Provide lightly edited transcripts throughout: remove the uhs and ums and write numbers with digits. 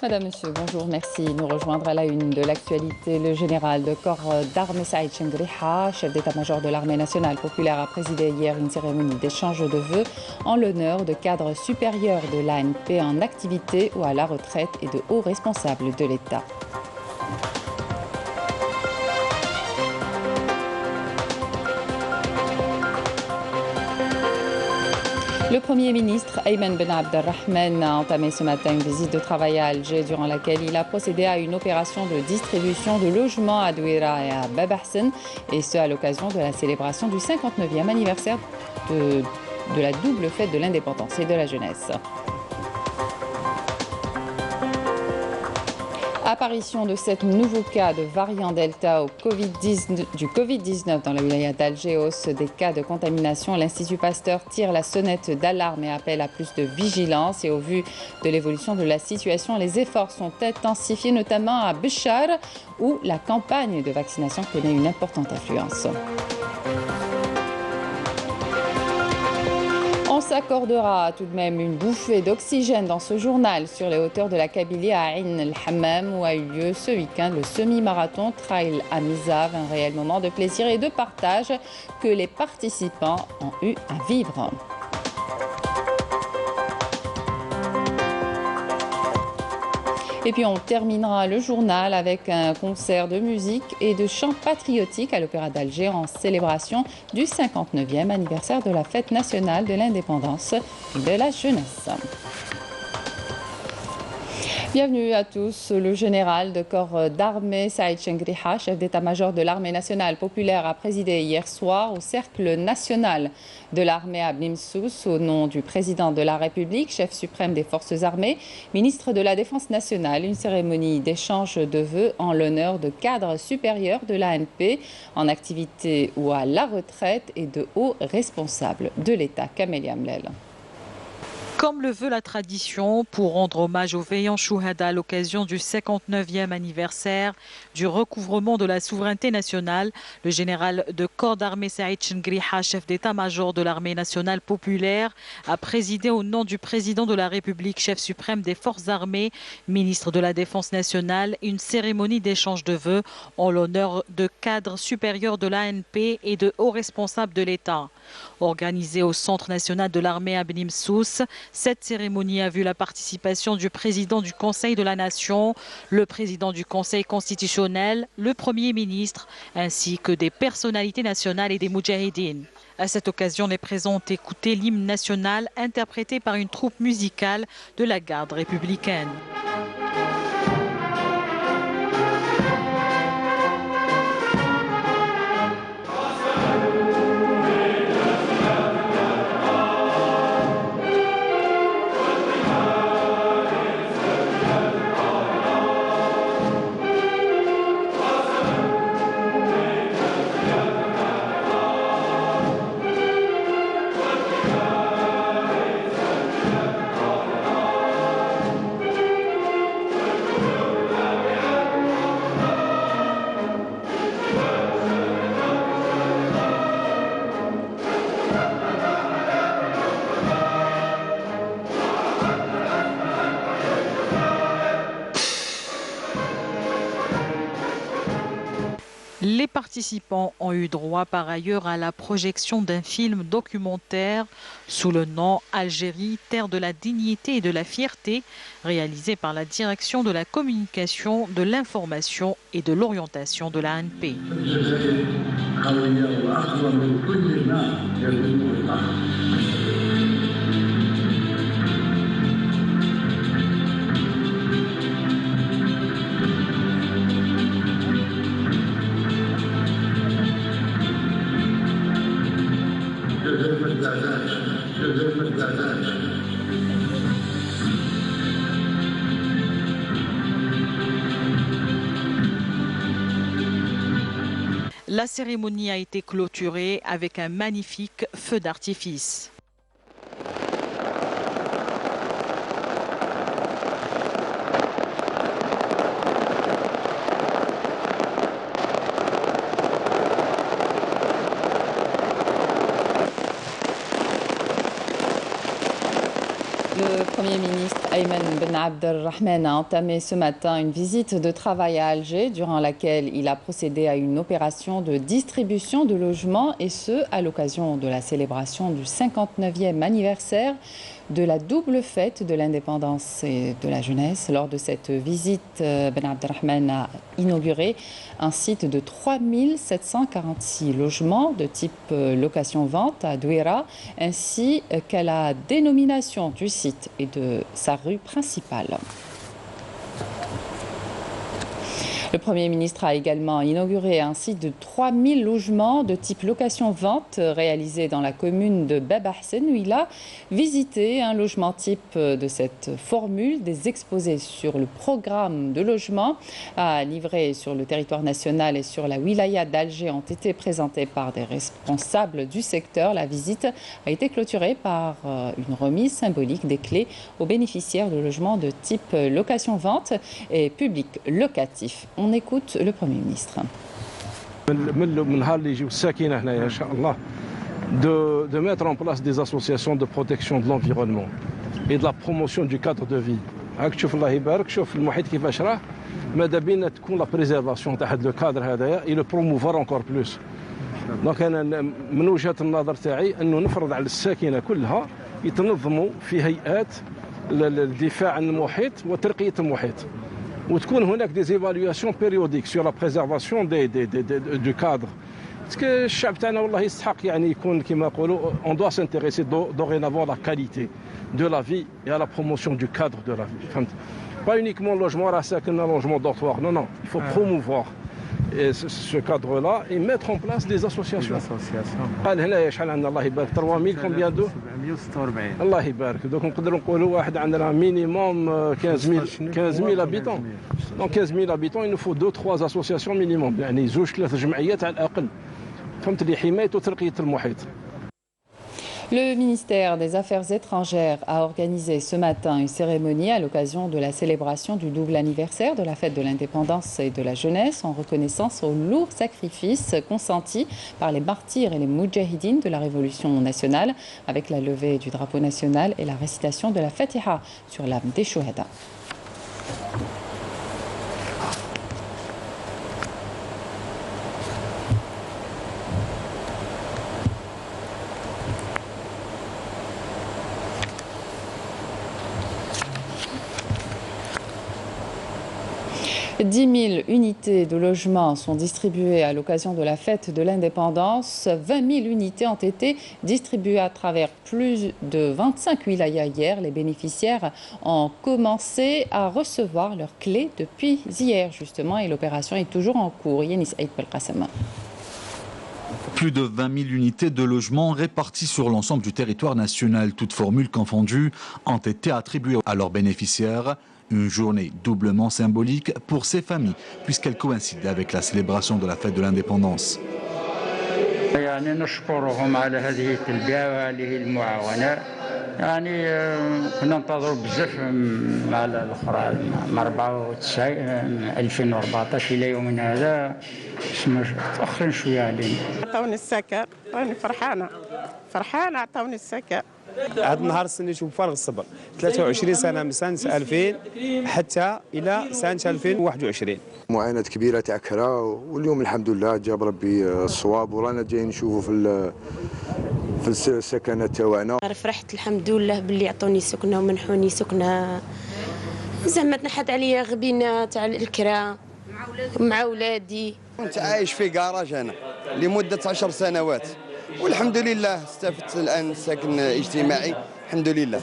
Madame, Monsieur, bonjour, merci. Nous rejoindre à la une de l'actualité, le général de corps d'armée Saïd Chengriha, chef d'état-major de l'armée nationale populaire, a présidé hier une cérémonie d'échange de vœux en l'honneur de cadres supérieurs de l'ANP en activité ou à la retraite et de hauts responsables de l'État. Le Premier ministre Ayman Ben Abdelrahman a entamé ce matin une visite de travail à Alger durant laquelle il a procédé à une opération de distribution de logements à Douira et à Bab Ahsen, et ce à l'occasion de la célébration du 59e anniversaire de la double fête de l'indépendance et de la jeunesse. Apparition de 7 nouveaux cas de variant Delta du Covid-19 dans la wilaya d'Alger, hausse des cas de contamination. L'Institut Pasteur tire la sonnette d'alarme et appelle à plus de vigilance. Et au vu de l'évolution de la situation, les efforts sont intensifiés, notamment à Béchar, où la campagne de vaccination connaît une importante affluence. On s'accordera tout de même une bouffée d'oxygène dans ce journal sur les hauteurs de la Kabylie à Ain el-Hammam, où a eu lieu ce week-end le semi-marathon Trail à Mizav, un réel moment de plaisir et de partage que les participants ont eu à vivre. Et puis on terminera le journal avec un concert de musique et de chants patriotiques à l'Opéra d'Alger en célébration du 59e anniversaire de la fête nationale de l'indépendance et de la jeunesse. Bienvenue à tous. Le général de corps d'armée Saïd Chengriha, chef d'état-major de l'armée nationale populaire, a présidé hier soir au cercle national de l'armée à Blimsous au nom du président de la République, chef suprême des forces armées, ministre de la Défense nationale, une cérémonie d'échange de vœux en l'honneur de cadres supérieurs de l'ANP en activité ou à la retraite et de hauts responsables de l'État. Camélia Mlel. Comme le veut la tradition, pour rendre hommage aux veillants Chouhada à l'occasion du 59e anniversaire du recouvrement de la souveraineté nationale, le général de corps d'armée Saïd Chengriha, chef d'état-major de l'armée nationale populaire, a présidé au nom du président de la République, chef suprême des forces armées, ministre de la Défense nationale, une cérémonie d'échange de vœux en l'honneur de cadres supérieurs de l'ANP et de hauts responsables de l'État. Organisée au Centre national de l'armée à Blimsous, cette cérémonie a vu la participation du président du Conseil de la Nation, le président du Conseil constitutionnel, le Premier ministre, ainsi que des personnalités nationales et des moudjahidines. À cette occasion, les présents ont écouté l'hymne national interprété par une troupe musicale de la garde républicaine. Les participants ont eu droit par ailleurs à la projection d'un film documentaire sous le nom Algérie, terre de la dignité et de la fierté, réalisé par la direction de la communication, de l'information et de l'orientation de la ANP. La cérémonie a été clôturée avec un magnifique feu d'artifice. Le Premier ministre Ayman Ben Abdelrahman a entamé ce matin une visite de travail à Alger, durant laquelle il a procédé à une opération de distribution de logements, et ce, à l'occasion de la célébration du 59e anniversaire de la double fête de l'indépendance et de la jeunesse. Lors de cette visite, Ben Abdelrahman a inauguré un site de 3746 logements de type location-vente à Douira, ainsi qu'à la dénomination du site et de sa rue principale. Le Premier ministre a également inauguré un site de 3000 logements de type location-vente réalisé dans la commune de Bab Ahsen, où il a visité un logement type de cette formule. Des exposés sur le programme de logement à livrer sur le territoire national et sur la wilaya d'Alger ont été présentés par des responsables du secteur. La visite a été clôturée par une remise symbolique des clés aux bénéficiaires de logements de type location-vente et public locatif. On écoute le Premier ministre. De mettre en place des associations de protection de l'environnement et de la promotion du cadre de vie. شوف الله يبارك شوف المحيط كيفاش راه ماذا بينا تكون لا بريزيرفاسيون تاع هذا الكادر هذايا اي لو بروموفار انكور بلوس. دونك انا من وجهه النظر تاعي انه نفرض على الساكنه كلها يتنظموا في هيئات الدفاع عن المحيط وترقيه المحيط. وتكون هناك دي زيفالياسيون بيريوديك سور لا بريزيرفاسيون دو كادر. باسكو الشعب تاعنا والله يستحق يعني يكون كما نقولوا اون دوا سانتيريسي دوغينافون لا كاليتي دو لا في et à la promotion du cadre de la vie. فهمت؟ pas uniquement le logement راه ساكن logement dortoir. Non non, il faut promouvoir ce cadre là et mettre en place des associations. قال هنايا شحال عندنا الله يبارك 3000 combien de 746 الله يبارك. دونك نقدروا نقولوا واحد عندنا مينيموم 15000 habitants. Donc 15000 habitants, il nous faut 2-3 associations minimum, يعني زوج 3 جمعيات على الأقل. فهمت لي حماية وترقية المحيط. Le ministère des Affaires étrangères a organisé ce matin une cérémonie à l'occasion de la célébration du double anniversaire de la fête de l'indépendance et de la jeunesse, en reconnaissance aux lourds sacrifices consentis par les martyrs et les moudjahidines de la Révolution nationale, avec la levée du drapeau national et la récitation de la Fatiha sur l'âme des Chouhada. « 10 000 unités de logement sont distribuées à l'occasion de la fête de l'indépendance. 20 000 unités ont été distribuées à travers plus de 25 wilayas hier. Les bénéficiaires ont commencé à recevoir leurs clés depuis hier, justement, et l'opération est toujours en cours. Yanis Aïd Belkacem. Plus de 20 000 unités de logement réparties sur l'ensemble du territoire national, toutes formules confondues, ont été attribuées à leurs bénéficiaires. Une journée doublement symbolique pour ces familles, puisqu'elle coïncide avec la célébration de la fête de l'indépendance. يعني نشكرهم على هذه التلبية وهذه المعاونة. يعني كنا ننتظروا بزاف مع الأخرى مع 2014 إلى يومنا هذا تأخرين شوية علينا. عطاوني السكن راني فرحانة عطاوني السكن. هذا النهار استنيته بفارغ الصبر 23 سنه من سنه 2000 حتى الى سنه 2021. معاناه كبيره تاع كرا، واليوم الحمد لله جاب ربي الصواب ورانا جايين نشوفوا في السكنات تاعنا. فرحت الحمد لله باللي عطوني سكنه ومنحوني سكنه، زعما تنحت عليا غبينه تاع الكرا مع اولادي. كنت عايش في كراج انا لمده 10 سنوات والحمد لله استفدت الآن سكن اجتماعي الحمد لله.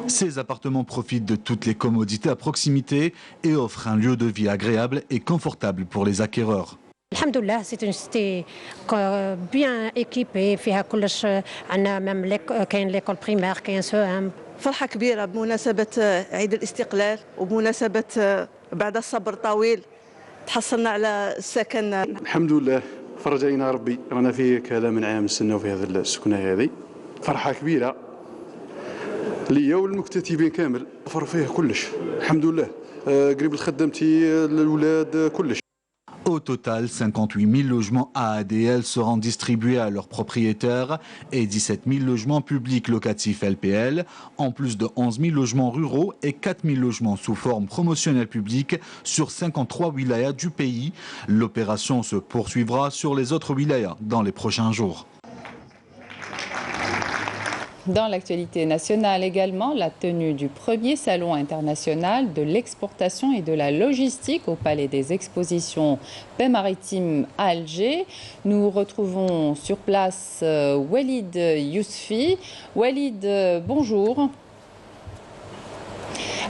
Ces appartements profitent de toutes les commodités à proximité et offrent un lieu de vie agréable et confortable pour les acquéreurs. الحمد لله c'est une cité bien équipée فيها كلش، عندنا ميم كاين ليكول بريمير كاين سوام. فرحة كبيرة بمناسبة عيد الاستقلال وبمناسبة بعد الصبر طويل تحصلنا على السكن. الحمد لله فرج علينا ربي، رانا في كذا من عام نستناو في هذه السكنه هذه. فرحه كبيره ليا والمكتتبين كامل، وفر فيه كلش الحمد لله، قريب لخدمتي الاولاد كلش. Au Au total, 58 000 logements AADL seront distribués à leurs propriétaires et 17 000 logements publics locatifs LPL, en plus de 11 000 logements ruraux et 4 000 logements sous forme promotionnelle publique sur 53 wilayas du pays. L'opération se poursuivra sur les autres wilayas dans les prochains jours. Dans l'actualité nationale également, la tenue du premier salon international de l'exportation et de la logistique au Palais des Expositions Paix Maritime à Alger. Nous retrouvons sur place Walid Yousfi. Walid, bonjour.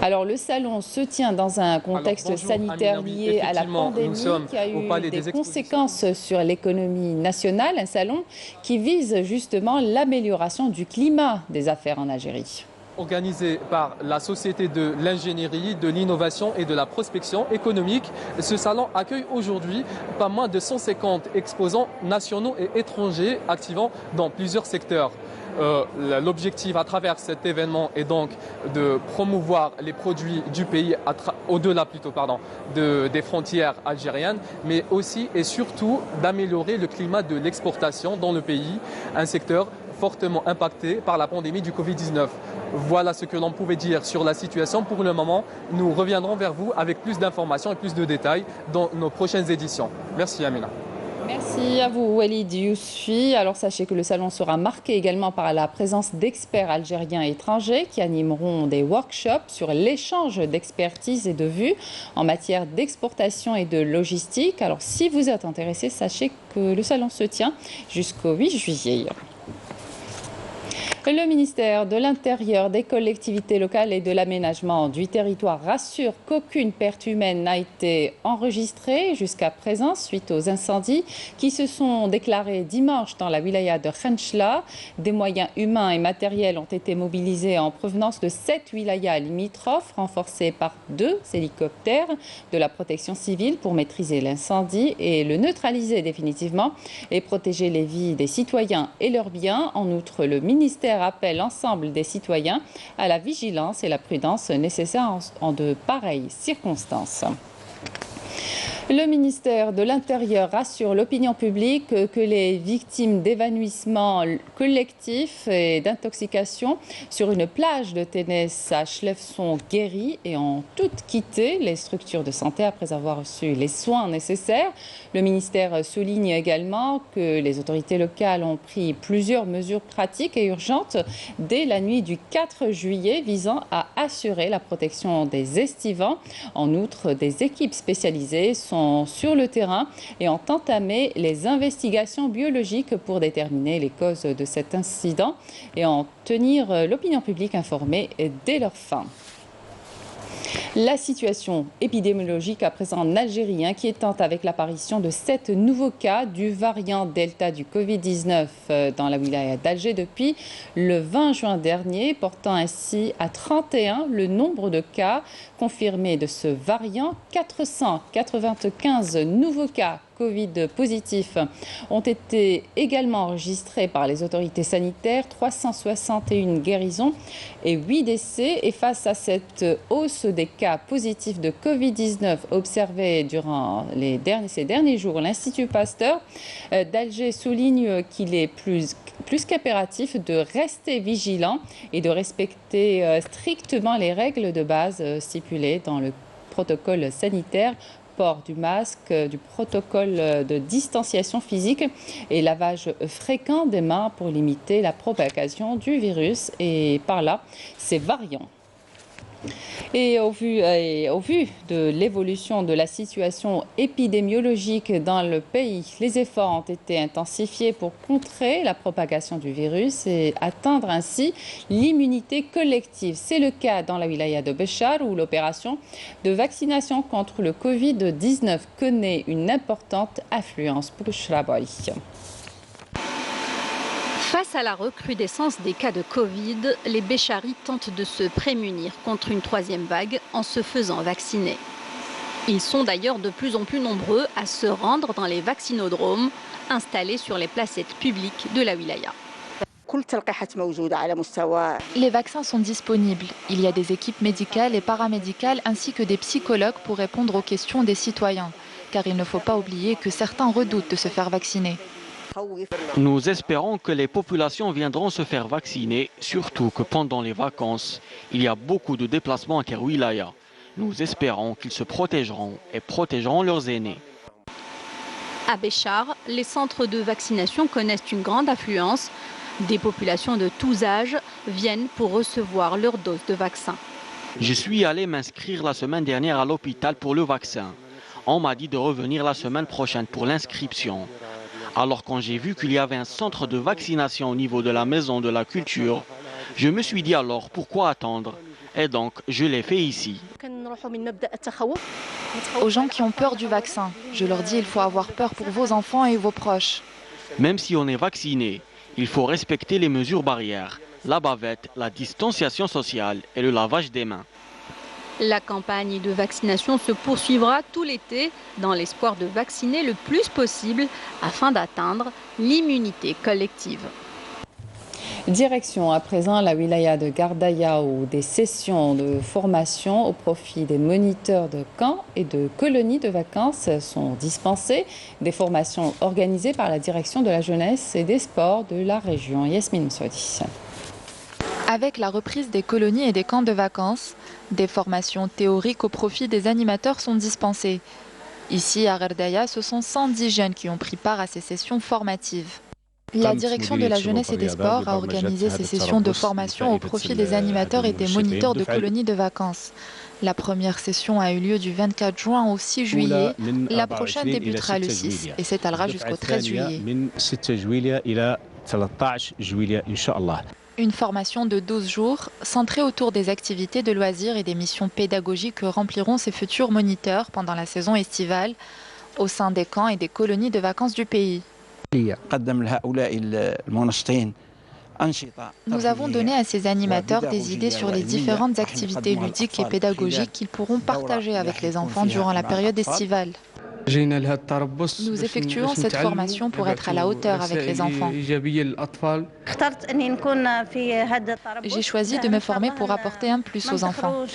Alors le salon se tient dans un contexte sanitaire lié à la pandémie qui a eu des conséquences sur l'économie nationale. Un salon qui vise justement l'amélioration du climat des affaires en Algérie. Organisé par la Société de l'ingénierie, de l'innovation et de la prospection économique. Ce salon accueille aujourd'hui pas moins de 150 exposants nationaux et étrangers activant dans plusieurs secteurs. L'objectif à travers cet événement est donc de promouvoir les produits du pays au-delà des frontières algériennes, mais aussi et surtout d'améliorer le climat de l'exportation dans le pays, un secteur fortement impacté par la pandémie du Covid-19. Voilà ce que l'on pouvait dire sur la situation. Pour le moment, nous reviendrons vers vous avec plus d'informations et plus de détails dans nos prochaines éditions. Merci Amina. Merci à vous Walid Yousfi. Alors sachez que le salon sera marqué également par la présence d'experts algériens et étrangers qui animeront des workshops sur l'échange d'expertise et de vues en matière d'exportation et de logistique. Alors si vous êtes intéressé, sachez que le salon se tient jusqu'au 8 juillet. Le ministère de l'Intérieur, des collectivités locales et de l'aménagement du territoire rassure qu'aucune perte humaine n'a été enregistrée jusqu'à présent suite aux incendies qui se sont déclarés dimanche dans la wilaya de Khenchla. Des moyens humains et matériels ont été mobilisés en provenance de 7 wilayas limitrophes, renforcés par 2 hélicoptères de la protection civile pour maîtriser l'incendie et le neutraliser définitivement et protéger les vies des citoyens et leurs biens. En outre, le ministère appelle l'ensemble des citoyens à la vigilance et la prudence nécessaires en de pareilles circonstances. Le ministère de l'Intérieur rassure l'opinion publique que les victimes d'évanouissements collectifs et d'intoxication sur une plage de Ténès à Chlef sont guéries et ont toutes quitté les structures de santé après avoir reçu les soins nécessaires. Le ministère souligne également que les autorités locales ont pris plusieurs mesures pratiques et urgentes dès la nuit du 4 juillet visant à assurer la protection des estivants. En outre, des équipes spécialisées sont sur le terrain et ont entamé les investigations biologiques pour déterminer les causes de cet incident et en tenir l'opinion publique informée dès leur fin. La situation épidémiologique à présent en Algérie inquiétante avec l'apparition de 7 nouveaux cas du variant Delta du Covid-19 dans la wilaya d'Alger depuis le 20 juin dernier, portant ainsi à 31 le nombre de cas confirmés de ce variant. 495 nouveaux cas Covid positifs ont été également enregistrés par les autorités sanitaires, 361 guérisons et 8 décès. Et face à cette hausse des cas positifs de Covid-19 observés durant ces derniers jours, l'Institut Pasteur d'Alger souligne qu'il est plus qu'impératif de rester vigilant et de respecter strictement les règles de base stipulées dans le protocole sanitaire, port du masque, du protocole de distanciation physique et lavage fréquent des mains pour limiter la propagation du virus et par là ses variants. Et au vu de l'évolution de la situation épidémiologique dans le pays, les efforts ont été intensifiés pour contrer la propagation du virus et atteindre ainsi l'immunité collective. C'est le cas dans la wilaya de Béchar où l'opération de vaccination contre le Covid-19 connaît une importante affluence. Face à la recrudescence des cas de Covid, les Bécharis tentent de se prémunir contre une 3e vague en se faisant vacciner. Ils sont d'ailleurs de plus en plus nombreux à se rendre dans les vaccinodromes installés sur les placettes publiques de la wilaya. Les vaccins sont disponibles. Il y a des équipes médicales et paramédicales ainsi que des psychologues pour répondre aux questions des citoyens. car il ne faut pas oublier que certains redoutent de se faire vacciner. Nous espérons que les populations viendront se faire vacciner, surtout que pendant les vacances, il y a beaucoup de déplacements inter-wilaya. Nous espérons qu'ils se protégeront et protégeront leurs aînés. À Béchar, les centres de vaccination connaissent une grande affluence. Des populations de tous âges viennent pour recevoir leur dose de vaccin. Je suis allé m'inscrire la semaine dernière à l'hôpital pour le vaccin. On m'a dit de revenir la semaine prochaine pour l'inscription. Alors quand j'ai vu qu'il y avait un centre de vaccination au niveau de la maison de la culture, je me suis dit alors pourquoi attendre? Et donc je l'ai fait ici. Aux gens qui ont peur du vaccin, je leur dis il faut avoir peur pour vos enfants et vos proches. Même si on est vacciné, il faut respecter les mesures barrières, la bavette, la distanciation sociale et le lavage des mains. La campagne de vaccination se poursuivra tout l'été dans l'espoir de vacciner le plus possible afin d'atteindre l'immunité collective. Direction à présent la wilaya de Gardaïa où des sessions de formation au profit des moniteurs de camps et de colonies de vacances sont dispensées. Des formations organisées par la direction de la jeunesse et des sports de la région. Yasmine Mswadi. Avec la reprise des colonies et des camps de vacances, des formations théoriques au profit des animateurs sont dispensées. Ici, à Gardaïa, ce sont 110 jeunes qui ont pris part à ces sessions formatives. La direction de la jeunesse et des sports a organisé ces sessions de formation au profit des animateurs et des moniteurs de colonies de vacances. La première session a eu lieu du 24 juin au 6 juillet. La prochaine débutera le 6 et s'étalera jusqu'au 13 juillet. Une formation de 12 jours, centrée autour des activités de loisirs et des missions pédagogiques que rempliront ces futurs moniteurs pendant la saison estivale au sein des camps et des colonies de vacances du pays. Nous avons donné à ces animateurs des idées sur les différentes activités ludiques et pédagogiques qu'ils pourront partager avec les enfants durant la période estivale. Nous effectuons cette formation pour être à la hauteur avec les enfants. J'ai choisi de me former pour apporter un plus aux enfants.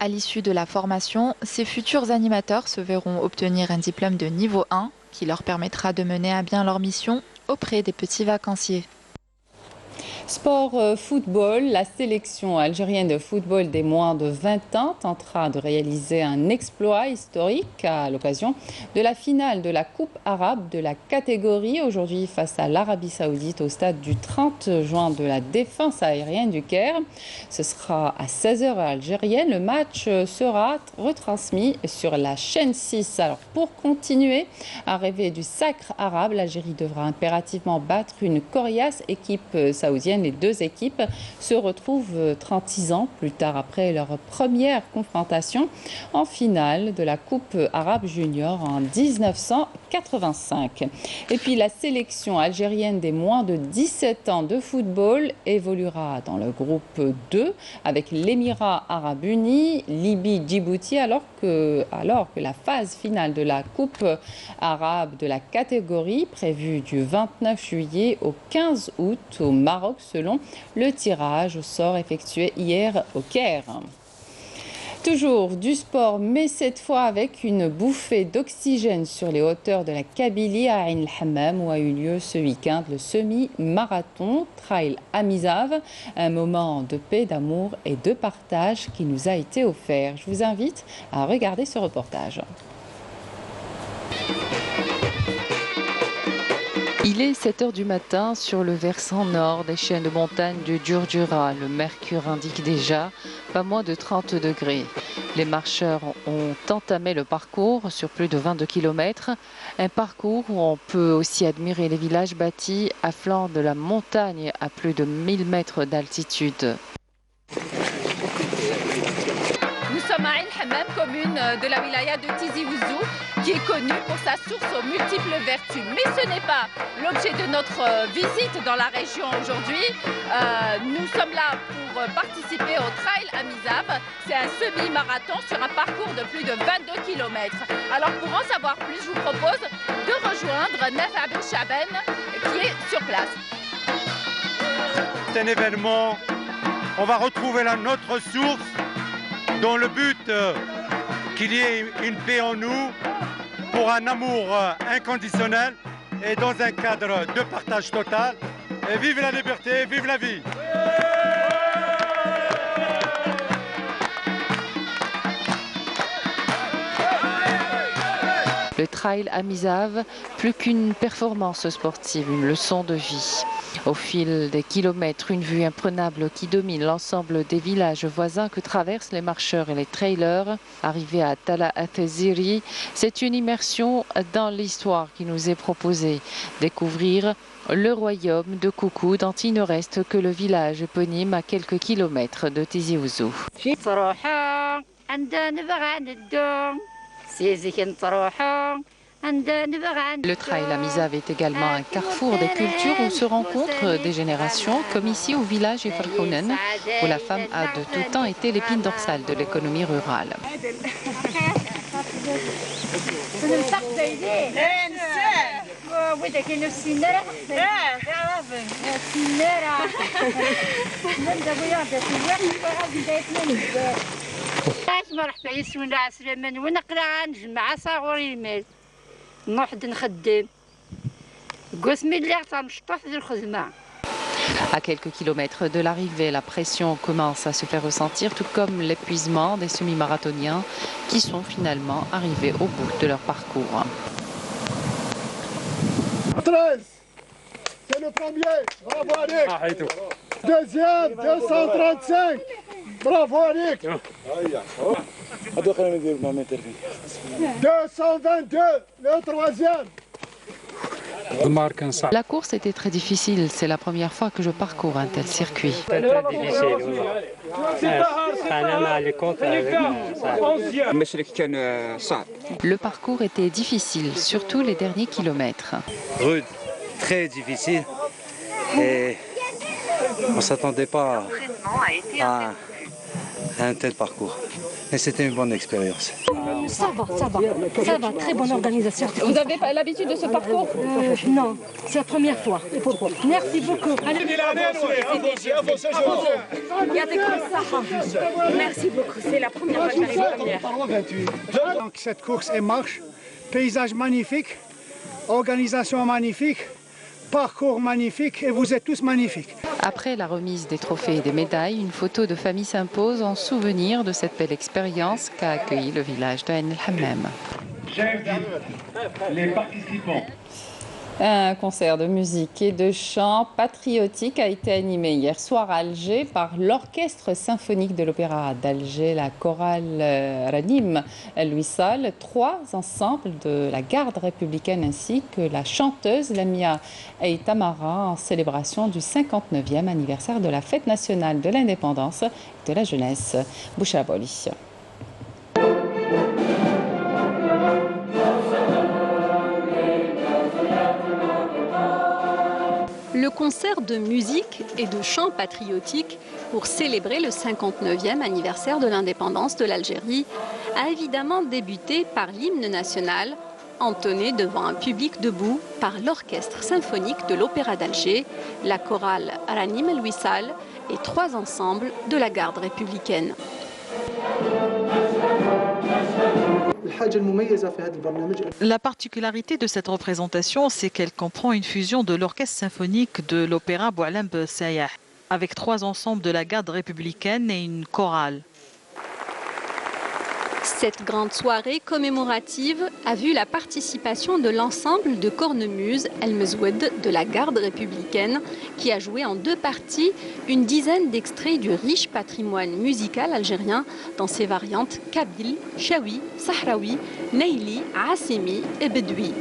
À l'issue de la formation, ces futurs animateurs se verront obtenir un diplôme de niveau 1 qui leur permettra de mener à bien leur mission auprès des petits vacanciers. Sport football, la sélection algérienne de football des moins de 20 ans tentera de réaliser un exploit historique à l'occasion de la finale de la Coupe arabe de la catégorie aujourd'hui face à l'Arabie Saoudite au stade du 30 juin de la défense aérienne du Caire. Ce sera à 16h algérienne. Le match sera retransmis sur la chaîne 6. Alors pour continuer à rêver du sacre arabe, l'Algérie devra impérativement battre une coriace équipe saoudienne. Les deux équipes se retrouvent 36 ans plus tard après leur première confrontation en finale de la Coupe arabe junior en 1985. Et puis la sélection algérienne des moins de 17 ans de football évoluera dans le groupe 2 avec l'Émirat arabe uni, Libye, Djibouti alors que la phase finale de la Coupe arabe de la catégorie prévue du 29 juillet au 15 août au Maroc selon le tirage au sort effectué hier au Caire. Toujours du sport, mais cette fois avec une bouffée d'oxygène sur les hauteurs de la Kabylie à Ain el-Hammam où a eu lieu ce week-end le semi-marathon Trail Amizav, un moment de paix, d'amour et de partage qui nous a été offert. Je vous invite à regarder ce reportage. Il est 7h du matin sur le versant nord des chaînes de montagnes du Djurdjura. Le mercure indique déjà pas moins de 30 degrés. Les marcheurs ont entamé le parcours sur plus de 22 km. Un parcours où on peut aussi admirer les villages bâtis à flanc de la montagne à plus de 1000 mètres d'altitude. Nous sommes à Ain el-Hammam, commune de la wilaya de Tizi Ouzou, qui est connue pour sa source aux multiples vertus. Mais ce n'est pas l'objet de notre visite dans la région aujourd'hui. Nous sommes là pour participer au Trail Amizav. C'est un semi-marathon sur un parcours de plus de 22 km. Alors pour en savoir plus, je vous propose de rejoindre Nafa Ben Chaben qui est sur place. C'est un événement, on va retrouver notre source dont le but qu'il y ait une paix en nous, pour un amour inconditionnel et dans un cadre de partage total. Et vive la liberté, vive la vie! Le trail à Mizav, plus qu'une performance sportive, une leçon de vie. Au fil des kilomètres, une vue imprenable qui domine l'ensemble des villages voisins que traversent les marcheurs et les trailers. Arrivé à Tala Atheziri, c'est une immersion dans l'histoire qui nous est proposée. Découvrir le royaume de Koukou dont il ne reste que le village éponyme à quelques kilomètres de Tizi Ouzou. Le trail à Mizav est également un carrefour des cultures où se rencontrent des générations, comme ici au village Efarkounen, où la femme a de tout temps été l'épine dorsale de l'économie rurale. À quelques kilomètres de l'arrivée, la pression commence à se faire ressentir, tout comme l'épuisement des semi-marathoniens qui sont finalement arrivés au bout de leur parcours. 13, c'est le premier, bravo Anik. Deuxième, 235, bravo Anik. 222, le troisième. La course était très difficile, c'est la première fois que je parcours un tel circuit. Le parcours était difficile, surtout les derniers kilomètres. Rude, très difficile et on ne s'attendait pas à un tel parcours. Et c'était une bonne expérience. Ça va, très bonne organisation. Vous avez pas l'habitude de ce parcours? Non, c'est la première fois. Merci beaucoup. Merci beaucoup, c'est la première fois que j'arrive. Donc cette course est marche, paysage magnifique, organisation magnifique, parcours magnifique et vous êtes tous magnifiques. Après la remise des trophées et des médailles, une photo de famille s'impose en souvenir de cette belle expérience qu'a accueilli le village d'Ain el-Hammam. Les participants. Un concert de musique et de chant patriotique a été animé hier soir à Alger par l'Orchestre symphonique de l'Opéra d'Alger, la chorale Ranim El-Wissal, 3 ensembles de la garde républicaine ainsi que la chanteuse Lamia Eitamara en célébration du 59e anniversaire de la fête nationale de l'indépendance et de la jeunesse. Bouchra Boli. Le concert de musique et de chant patriotique pour célébrer le 59e anniversaire de l'indépendance de l'Algérie a évidemment débuté par l'hymne national, entonné devant un public debout par l'Orchestre symphonique de l'Opéra d'Alger, la chorale Ranim El-Wissal et 3 ensembles de la garde républicaine. La particularité de cette représentation, c'est qu'elle comprend une fusion de l'orchestre symphonique de l'opéra Boualem Sayah, avec 3 ensembles de la garde républicaine et une chorale. Cette grande soirée commémorative a vu la participation de l'ensemble de cornemuse El-Mezoued de la garde républicaine qui a joué en 2 parties une dizaine d'extraits du riche patrimoine musical algérien dans ses variantes kabyle, chaoui, sahraoui, neili, assimi et bedoui.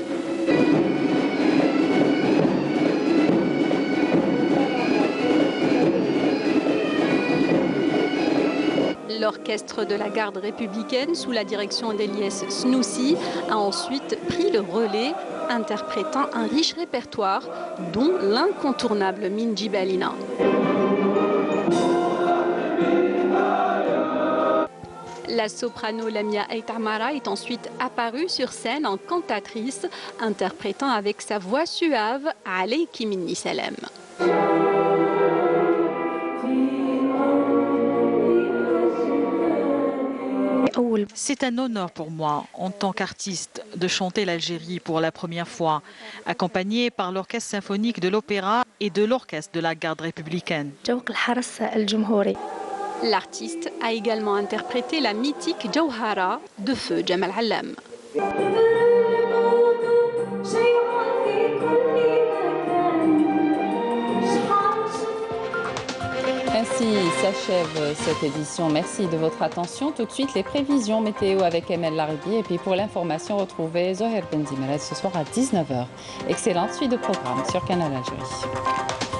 L'orchestre de la garde républicaine, sous la direction d'Eliès Snoussi, a ensuite pris le relais, interprétant un riche répertoire, dont l'incontournable Minji Balina. La soprano Lamia Eitamara est ensuite apparue sur scène en cantatrice, interprétant avec sa voix suave Alayki Minni Salam. C'est un honneur pour moi, en tant qu'artiste, de chanter l'Algérie pour la première fois, accompagné par l'Orchestre symphonique de l'Opéra et de l'Orchestre de la Garde républicaine. L'artiste a également interprété la mythique Jawhara de feu Jamal Allam. Ainsi s'achève cette édition. Merci de votre attention. Tout de suite, les prévisions météo avec Emel Laribi. Et puis pour l'information, retrouvez Zoher Benzimerez ce soir à 19h. Excellente suite de programme sur Canal Algérie.